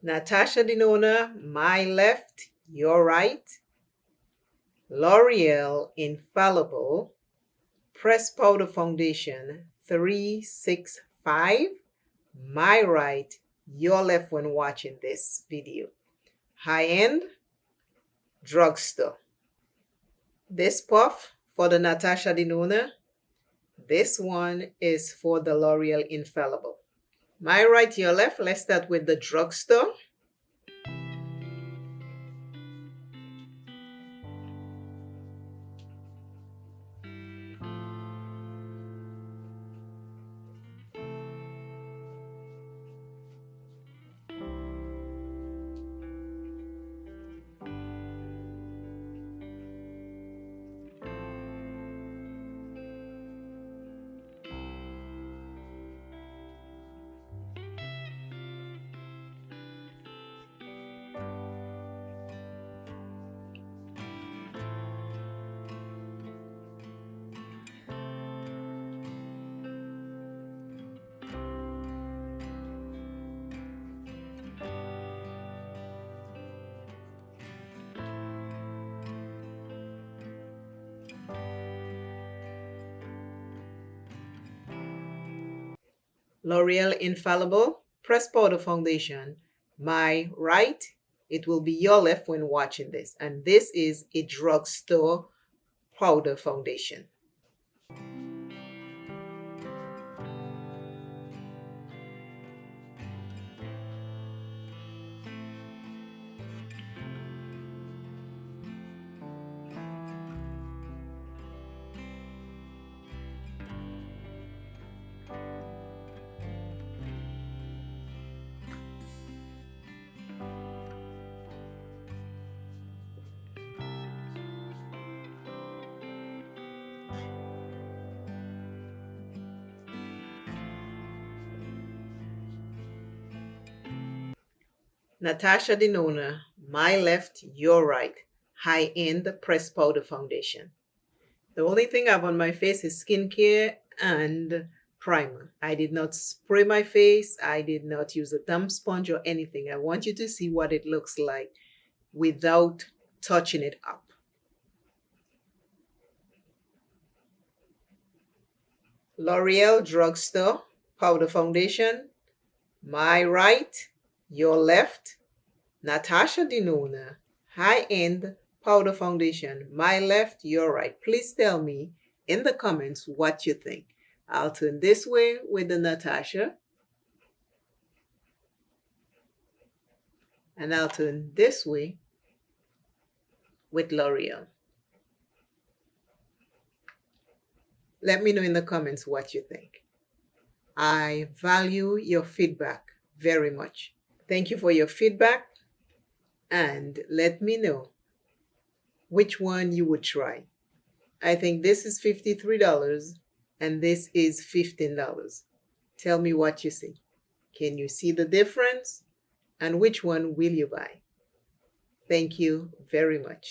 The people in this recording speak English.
NATASHA DENONA, my left, your right. L'Oreal Infallible Press Powder Foundation 365, my right, your left when watching this video. High-end drugstore. This puff for the NATASHA DENONA. This one is for the L'Oreal Infallible. My right, your left. Let's start with the drugstore. L'Oreal Infallible Press Powder Foundation. My right, it will be your left when watching this. And this is a drugstore powder foundation. NATASHA DENONA, my left, your right. High-end press powder foundation. The only thing I have on my face is skincare and primer. I did not spray my face. I did not use a damp sponge or anything. I want you to see what it looks like without touching it up. L'Oreal Drugstore Powder Foundation. My right, your left. NATASHA DENONA High-End Powder Foundation. My left, your right. Please tell me in the comments what you think. I'll turn this way with the NATASHA. And I'll turn this way with L'Oreal. Let me know in the comments what you think. I value your feedback very much. Thank you for your feedback, and let me know which one you would try. I think this is $53 and this is $15. Tell me what you see. Can you see the difference? And which one will you buy? Thank you very much.